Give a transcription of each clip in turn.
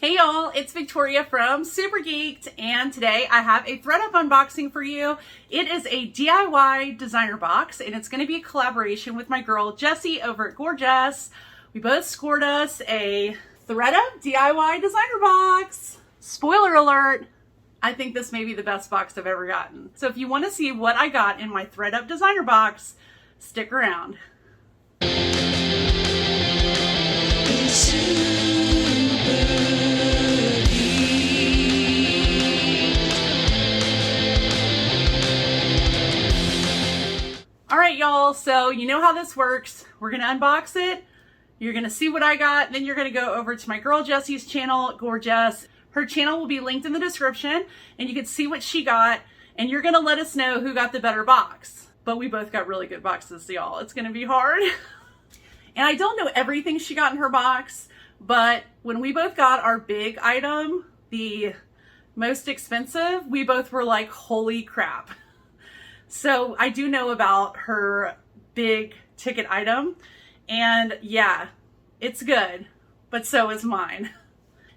Hey y'all, it's Victoria from Super Geeked, and today I have a ThredUp unboxing for you. It is a DIY designer box, and it's going to be a collaboration with my girl Jessie over at GorJes. We both scored us a ThredUp DIY designer box. Spoiler alert, I think this may be the best box I've ever gotten. So if you want to see what I got in my ThredUp designer box, stick around. Alright y'all, so you know how this works. We're going to unbox it. You're going to see what I got. Then you're going to go over to my girl Jessie's channel, GorJes. Her channel will be linked in the description and you can see what she got. And you're going to let us know who got the better box. But we both got really good boxes, y'all. It's going to be hard. And I don't know everything she got in her box. But when we both got our big item, the most expensive, we both were like, holy crap. So I do know about her big ticket item, and yeah, it's good, but so is mine.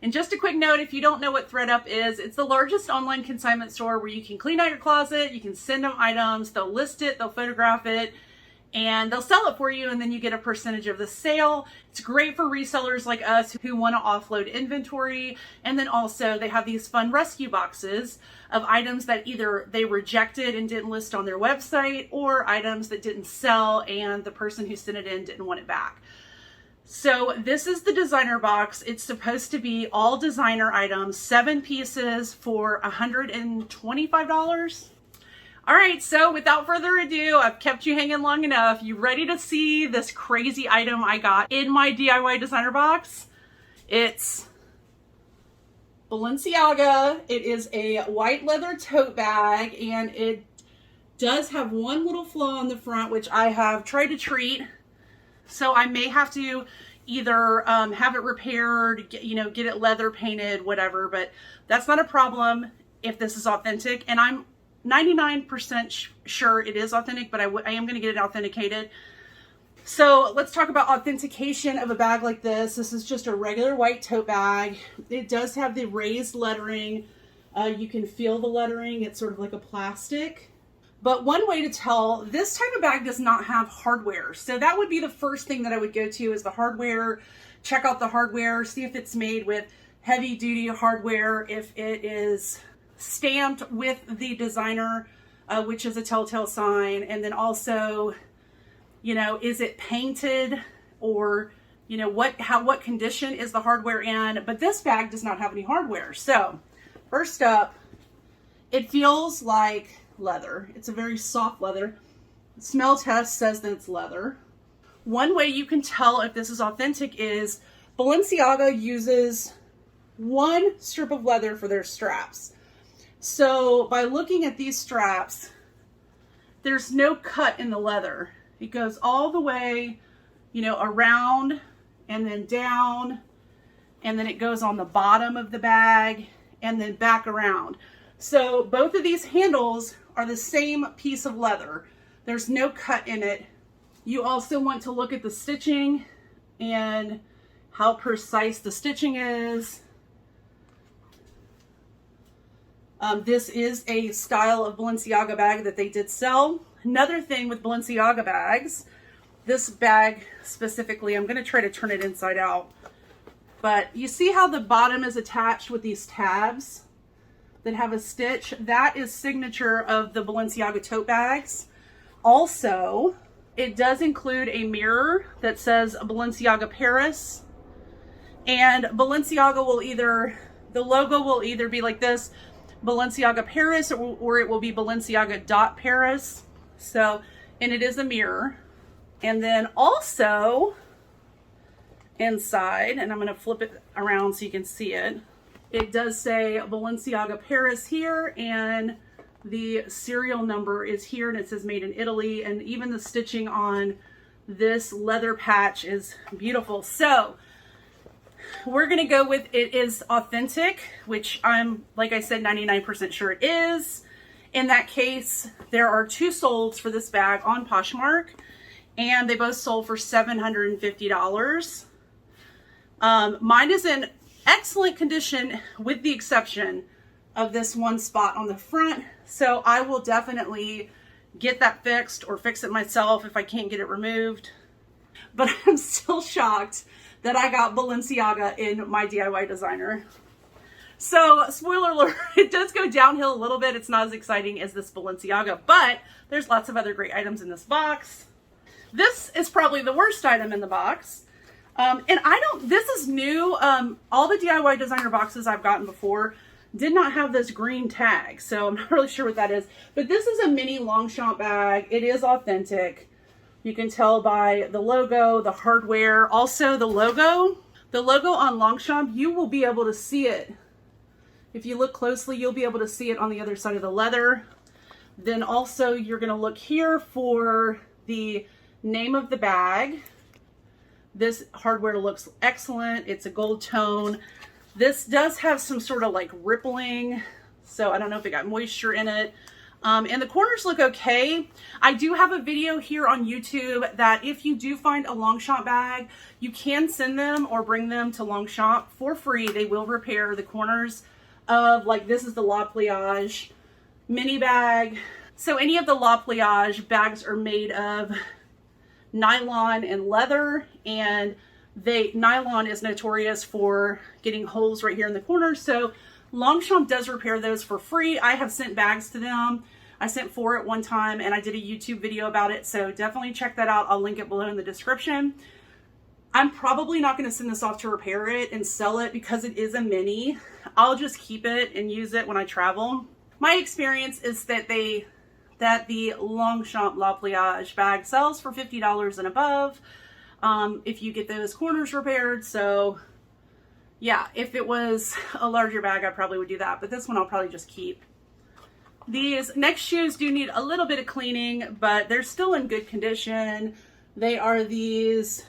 And just a quick note, if you don't know what ThredUp is, it's the largest online consignment store where you can clean out your closet, you can send them items, they'll list it, they'll photograph it, and they'll sell it for you, and then you get a percentage of the sale. It's great for resellers like us who want to offload inventory. And then also they have these fun rescue boxes of items that either they rejected and didn't list on their website, or items that didn't sell and the person who sent it in didn't want it back. So this is the designer box. It's supposed to be all designer items, 7 pieces for $125. All right, so without further ado, I've kept you hanging long enough. You ready to see this crazy item I got in my DIY designer box? It's Balenciaga. It is a white leather tote bag, and it does have one little flaw on the front, which I have tried to treat. So I may have to either have it repaired, get it leather painted, whatever, but that's not a problem if this is authentic. And I'm 99% sure it is authentic, but I am going to get it authenticated. So let's talk about authentication of a bag like this. This is just a regular white tote bag. It does have the raised lettering. You can feel the lettering. It's sort of like a plastic. But one way to tell, this type of bag does not have hardware. So that would be the first thing that I would go to, is the hardware. Check out the hardware, see if it's made with heavy duty hardware, if it is stamped with the designer, which is a telltale sign. And then also, is it painted, or what condition is the hardware in? But this bag does not have any hardware. So first up, it feels like leather. It's a very soft leather. The smell test says that it's leather. One way you can tell if this is authentic is Balenciaga uses one strip of leather for their straps. So by looking at these straps, there's no cut in the leather. It goes all the way, around and then down, and then it goes on the bottom of the bag and then back around. So both of these handles are the same piece of leather. There's no cut in it. You also want to look at the stitching and how precise the stitching is. This is a style of Balenciaga bag that they did sell. Another thing with Balenciaga bags, this bag specifically, I'm going to try to turn it inside out. But you see how the bottom is attached with these tabs that have a stitch? That is signature of the Balenciaga tote bags. Also, it does include a mirror that says Balenciaga Paris. And Balenciaga will the logo will either be like this, Balenciaga Paris, or it will be Balenciaga.Paris. So, and it is a mirror. And then also inside, and I'm going to flip it around so you can see it, it does say Balenciaga Paris here, and the serial number is here, and it says made in Italy. And even the stitching on this leather patch is beautiful. So we're going to go with it is authentic, which I'm, like I said, 99% sure it is. In that case, there are 2 solds for this bag on Poshmark, and they both sold for $750. Mine is in excellent condition with the exception of this one spot on the front. So I will definitely get that fixed or fix it myself if I can't get it removed. But I'm still shocked that I got Balenciaga in my DIY designer. So spoiler alert, it does go downhill a little bit. It's not as exciting as this Balenciaga, but there's lots of other great items in this box. This is probably the worst item in the box. This is new. All the DIY designer boxes I've gotten before did not have this green tag, so I'm not really sure what that is. But this is a mini Longchamp bag. It is authentic. You can tell by the logo, the hardware, also the logo. The logo on Longchamp, you will be able to see it. If you look closely, you'll be able to see it on the other side of the leather. Then also you're going to look here for the name of the bag. This hardware looks excellent. It's a gold tone. This does have some sort of like rippling, so I don't know if it got moisture in it. And the corners look okay. I do have a video here on YouTube that if you do find a Longchamp bag, you can send them or bring them to Longchamp for free. They will repair the corners of, like, this is the La Pliage mini bag. So any of the La Pliage bags are made of nylon and leather, and nylon is notorious for getting holes right here in the corners. So Longchamp does repair those for free. I have sent bags to them. I sent 4 at one time, and I did a YouTube video about it. So definitely check that out. I'll link it below in the description. I'm probably not going to send this off to repair it and sell it because it is a mini. I'll just keep it and use it when I travel. My experience is that the Longchamp La Pliage bag sells for $50 and above if you get those corners repaired. So yeah, if it was a larger bag, I probably would do that. But this one I'll probably just keep. These next shoes do need a little bit of cleaning, but they're still in good condition. They are these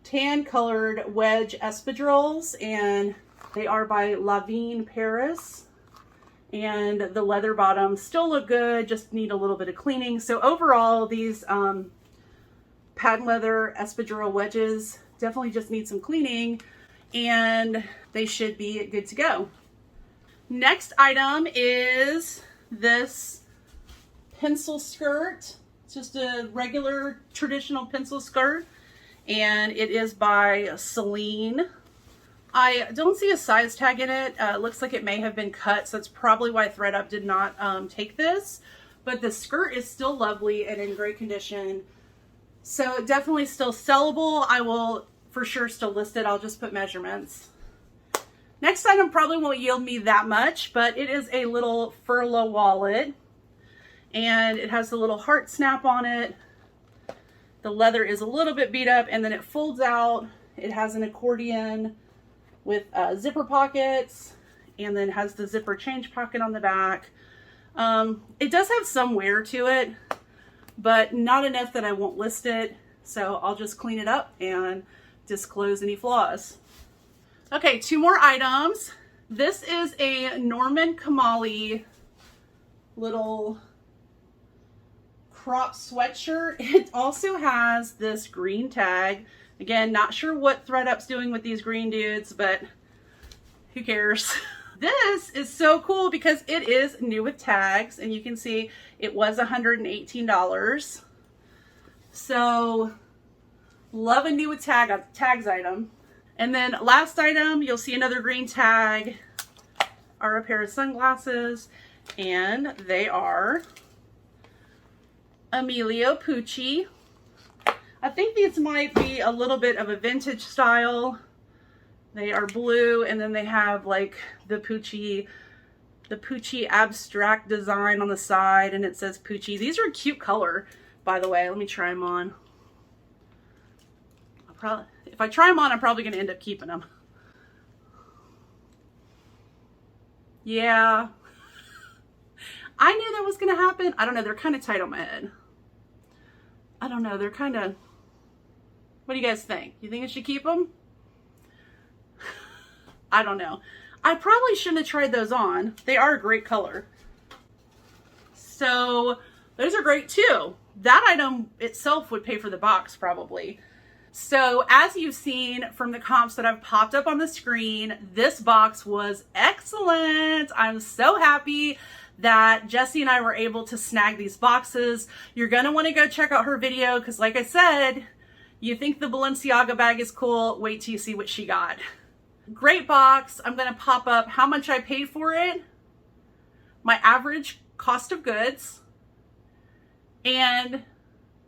tan colored wedge espadrilles, and they are by Lavigne Paris. And the leather bottoms still look good, just need a little bit of cleaning. So overall, these patent leather espadrille wedges definitely just need some cleaning, and they should be good to go. Next item is this pencil skirt. It's just a regular traditional pencil skirt, and it is by Celine. I don't see a size tag in it. It looks like it may have been cut, so that's probably why ThredUp did not take this. But the skirt is still lovely and in great condition. So definitely still sellable. I will for sure still list it. I'll just put measurements. Next item probably won't yield me that much, but it is a little Furlough Wallet. And it has the little heart snap on it. The leather is a little bit beat up, and then it folds out. It has an accordion with zipper pockets, and then has the zipper change pocket on the back. It does have some wear to it, but not enough that I won't list it. So I'll just clean it up and disclose any flaws. Okay, 2 more items. This is a Norman Kamali little crop sweatshirt. It also has this green tag. Again, not sure what ThredUp's doing with these green dudes, but who cares? This is so cool because it is new with tags, and you can see it was $118. So love a new with tags item. And then last item, you'll see another green tag, are a pair of sunglasses, and they are Emilio Pucci. I think these might be a little bit of a vintage style. They are blue, and then they have like the Pucci abstract design on the side, and it says Pucci. These are a cute color, by the way. Let me try them on. If I try them on, I'm probably going to end up keeping them. Yeah. I knew that was going to happen. I don't know. They're kind of tight on my head. I don't know. They're kind of... What do you guys think? You think I should keep them? I don't know. I probably shouldn't have tried those on. They are a great color. So those are great too. That item itself would pay for the box probably. So as you've seen from the comps that I've popped up on the screen, this box was excellent. I'm so happy that Jessie and I were able to snag these boxes. You're going to want to go check out her video because like I said, you think the Balenciaga bag is cool, wait till you see what she got. Great box. I'm going to pop up how much I paid for it, my average cost of goods, and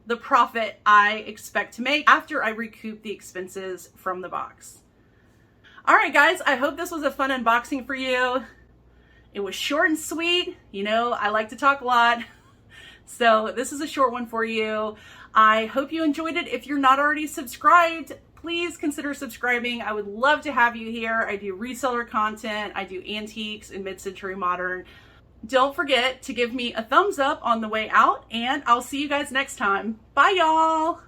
the profit I expect to make after I recoup the expenses from the box. All right, guys, I hope this was a fun unboxing for you. It was short and sweet. You know, I like to talk a lot. So this is a short one for you. I hope you enjoyed it. If you're not already subscribed, please consider subscribing. I would love to have you here. I do reseller content. I do antiques and mid-century modern. Don't forget to give me a thumbs up on the way out, and I'll see you guys next time. Bye, y'all.